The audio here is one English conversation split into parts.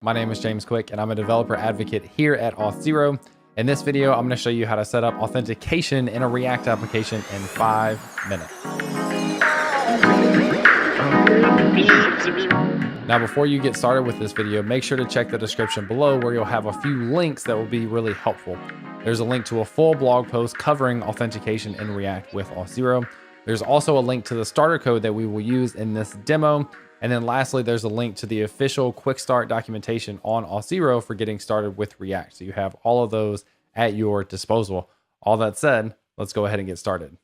My name is James Quick, and I'm a developer advocate here at Auth0. In this video, I'm going to show you how to set up authentication in a React application in 5 minutes. Now, before you get started with this video, make sure to check the description below where you'll have a few links that will be really helpful. There's a link to a full blog post covering authentication in React with Auth0. There's also a link to the starter code that we will use in this demo. And then lastly, there's a link to the official quick start documentation on Auth0 for getting started with React. So you have all of those at your disposal. All that said, let's go ahead and get started.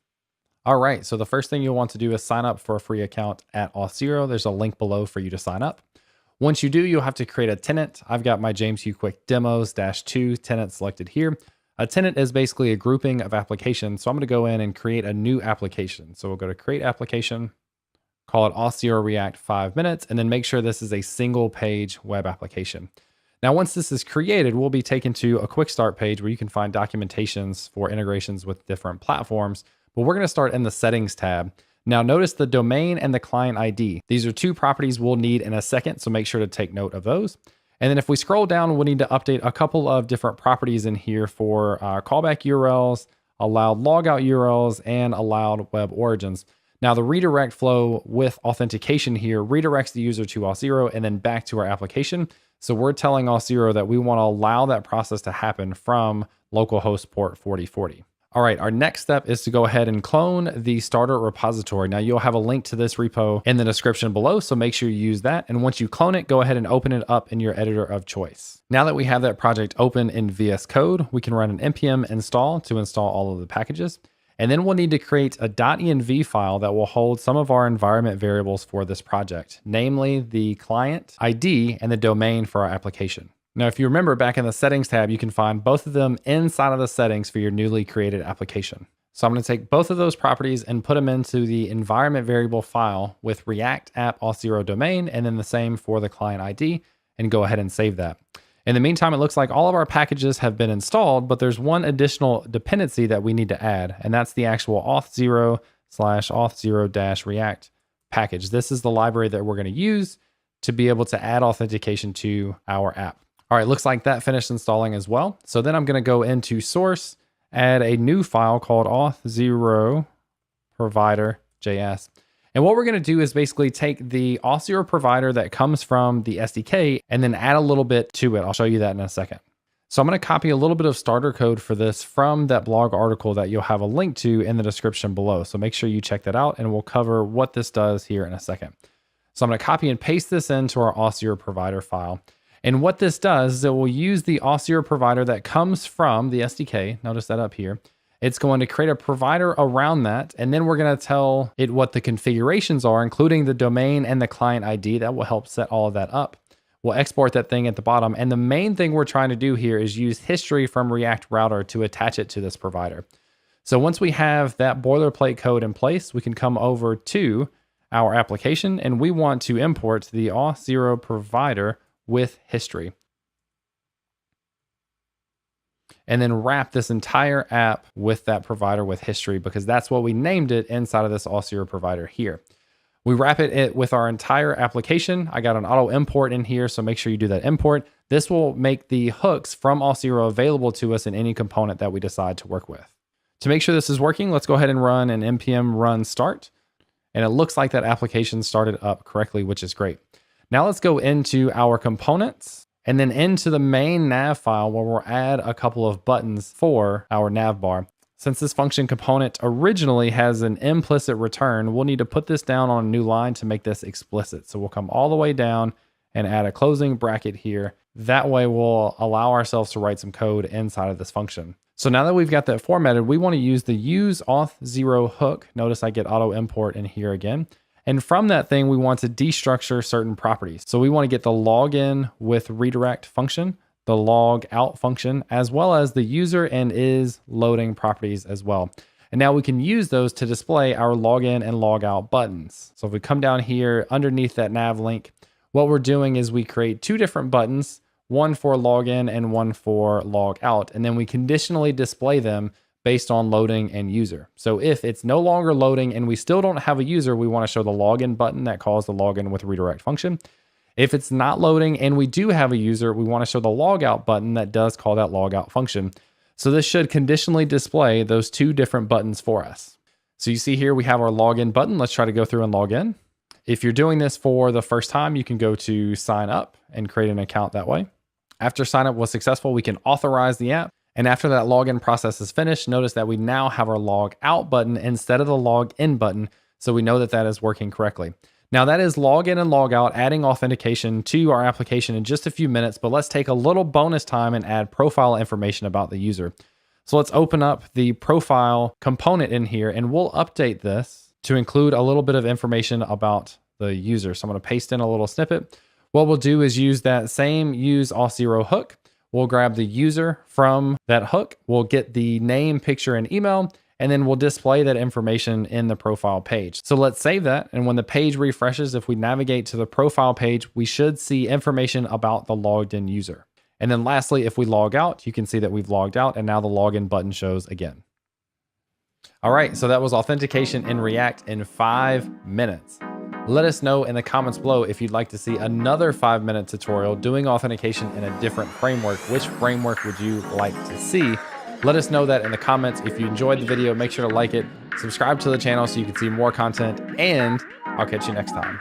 All right, so the first thing you'll want to do is sign up for a free account at Auth0. There's a link below for you to sign up. Once you do, you'll have to create a tenant. I've got my James Hugh Quick Demos-2 tenant selected here. A tenant is basically a grouping of applications. So I'm going to go in and create a new application. So we'll go to create application, call it Auth0 React 5 minutes, and then make sure this is a single page web application. Now, once this is created, we'll be taken to a quick start page where you can find documentations for integrations with different platforms. But we're going to start in the settings tab. Now notice the domain and the client ID. These are two properties we'll need in a second, so make sure to take note of those. And then if we scroll down, we'll need to update a couple of different properties in here for callback URLs, allowed logout URLs, and allowed web origins. Now the redirect flow with authentication here redirects the user to Auth0 and then back to our application. So we're telling Auth0 that we want to allow that process to happen from localhost port 4040. All right, our next step is to go ahead and clone the starter repository. Now you'll have a link to this repo in the description below, so make sure you use that. And once you clone it, go ahead and open it up in your editor of choice. Now that we have that project open in VS Code, we can run an npm install to install all of the packages. And then we'll need to create a .env file that will hold some of our environment variables for this project, namely the client ID and the domain for our application. Now, if you remember back in the settings tab, you can find both of them inside of the settings for your newly created application. So I'm going to take both of those properties and put them into the environment variable file with React app Auth0 domain, and then the same for the client ID, and go ahead and save that. In the meantime, it looks like all of our packages have been installed, but there's one additional dependency that we need to add, and that's the actual Auth0/Auth0-React package. This is the library that we're going to use to be able to add authentication to our app. All right, looks like that finished installing as well. So then I'm going to go into source, add a new file called Auth0 provider.js. And what we're going to do is basically take the Auth0 provider that comes from the SDK and then add a little bit to it. I'll show you that in a second. So I'm going to copy a little bit of starter code for this from that blog article that you'll have a link to in the description below. So make sure you check that out, and we'll cover what this does here in a second. So I'm going to copy and paste this into our Auth0 provider file. And what this does is it will use the Auth0 provider that comes from the SDK. Notice that up here. It's going to create a provider around that. And then we're going to tell it what the configurations are, including the domain and the client ID. That will help set all of that up. We'll export that thing at the bottom. And the main thing we're trying to do here is use history from React Router to attach it to this provider. So once we have that boilerplate code in place, we can come over to our application, and we want to import the Auth0 provider with history. And then wrap this entire app with that provider with history, because that's what we named it inside of this Auth0 provider here. We wrap it with our entire application. I got an auto import in here, so make sure you do that import. This will make the hooks from Auth0 available to us in any component that we decide to work with. To make sure this is working, let's go ahead and run an npm run start. And it looks like that application started up correctly, which is great. Now let's go into our components and then into the main nav file where we'll add a couple of buttons for our nav bar. Since this function component originally has an implicit return, we'll need to put this down on a new line to make this explicit. So we'll come all the way down and add a closing bracket here. That way we'll allow ourselves to write some code inside of this function. So now that we've got that formatted, we want to use the use Auth0 hook. Notice I get auto import in here again. And from that thing, we want to destructure certain properties. So we want to get the login with redirect function, the logout function, as well as the user and is loading properties as well. And now we can use those to display our login and logout buttons. So if we come down here underneath that nav link, what we're doing is we create two different buttons, one for login and one for logout, and then we conditionally display them based on loading and user. So if it's no longer loading and we still don't have a user, we want to show the login button that calls the login with redirect function. If it's not loading and we do have a user, we want to show the logout button that does call that logout function. So this should conditionally display those two different buttons for us. So you see here we have our login button. Let's try to go through and log in. If you're doing this for the first time, you can go to sign up and create an account that way. After sign up was successful, we can authorize the app. And after that login process is finished, notice that we now have our log out button instead of the log in button. So we know that that is working correctly. Now that is login and logout, adding authentication to our application in just a few minutes, but let's take a little bonus time and add profile information about the user. So let's open up the profile component in here and we'll update this to include a little bit of information about the user. So I'm going to paste in a little snippet. What we'll do is use that same use Auth0 hook. We'll grab the user from that hook. We'll get the name, picture, and email, and then we'll display that information in the profile page. So let's save that. And when the page refreshes, if we navigate to the profile page, we should see information about the logged in user. And then lastly, if we log out, you can see that we've logged out and now the login button shows again. All right, so that was authentication in React in 5 minutes. Let us know in the comments below if you'd like to see another 5-minute tutorial doing authentication in a different framework. Which framework would you like to see? Let us know that in the comments. If you enjoyed the video, make sure to like it, subscribe to the channel so you can see more content, and I'll catch you next time.